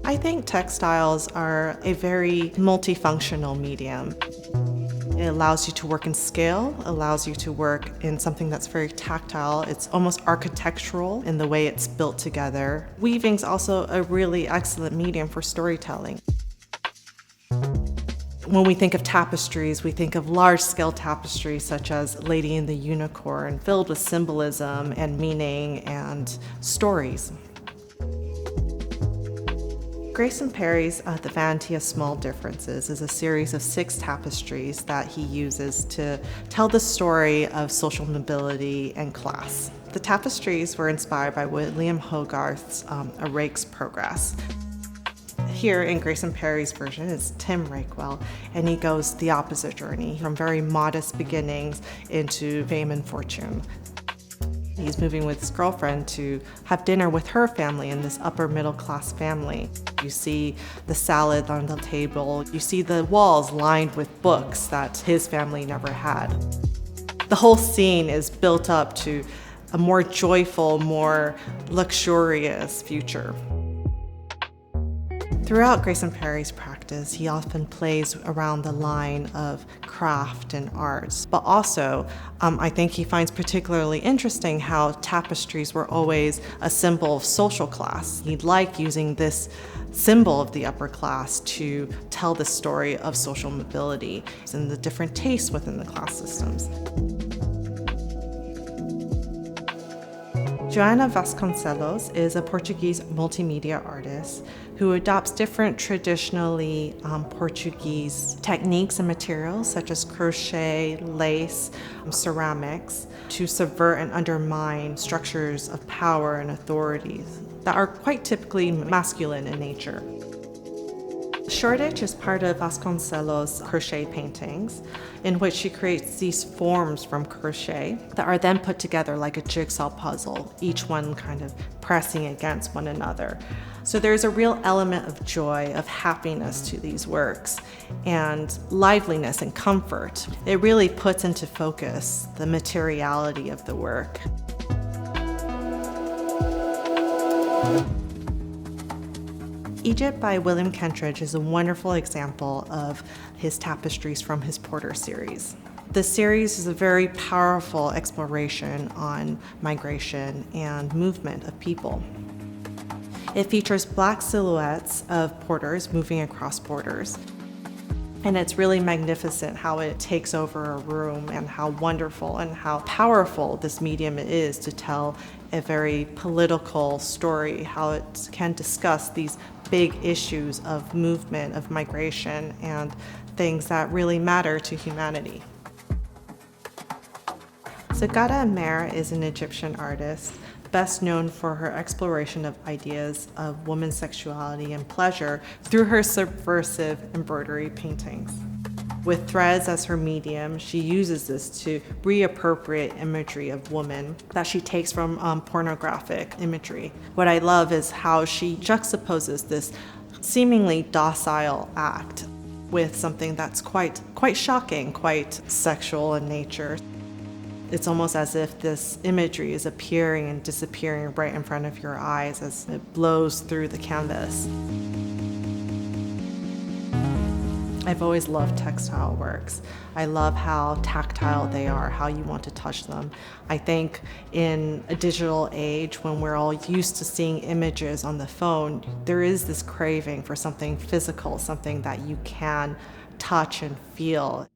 I think textiles are a very multifunctional medium. It allows you to work in scale, allows you to work in something that's very tactile. It's almost architectural in the way it's built together. Weaving's also a really excellent medium for storytelling. When we think of tapestries, we think of large-scale tapestries such as Lady and the Unicorn, filled with symbolism and meaning and stories. Grayson Perry's The Vanity of Small Differences is a series of 6 tapestries that he uses to tell the story of social mobility and class. The tapestries were inspired by William Hogarth's A Rake's Progress. Here in Grayson Perry's version is Tim Rakewell, and he goes the opposite journey, from very modest beginnings into fame and fortune. He's moving with his girlfriend to have dinner with her family in this upper middle class family. You see the salad on the table. You see the walls lined with books that his family never had. The whole scene is built up to a more joyful, more luxurious future. Throughout Grayson Perry's practice, he often plays around the line of craft and arts, but also I think he finds particularly interesting how tapestries were always a symbol of social class. He liked using this symbol of the upper class to tell the story of social mobility and the different tastes within the class systems. Joana Vasconcelos is a Portuguese multimedia artist who adopts different traditionally Portuguese techniques and materials such as crochet, lace, ceramics to subvert and undermine structures of power and authority that are quite typically masculine in nature. Shoreditch is part of Vasconcelos' crochet paintings, in which she creates these forms from crochet that are then put together like a jigsaw puzzle, each one kind of pressing against one another. So there's a real element of joy, of happiness to these works, and liveliness and comfort. It really puts into focus the materiality of the work. Egypt by William Kentridge is a wonderful example of his tapestries from his Porter series. The series is a very powerful exploration on migration and movement of people. It features black silhouettes of porters moving across borders. And it's really magnificent how it takes over a room and how wonderful and how powerful this medium is to tell a very political story, how it can discuss these big issues of movement, of migration, and things that really matter to humanity. So Ghada Amer is an Egyptian artist, best known for her exploration of ideas of women's sexuality and pleasure through her subversive embroidery paintings. With threads as her medium, she uses this to reappropriate imagery of women that she takes from pornographic imagery. What I love is how she juxtaposes this seemingly docile act with something that's quite shocking, quite sexual in nature. It's almost as if this imagery is appearing and disappearing right in front of your eyes as it blows through the canvas. I've always loved textile works. I love how tactile they are, how you want to touch them. I think in a digital age, when we're all used to seeing images on the phone, there is this craving for something physical, something that you can touch and feel.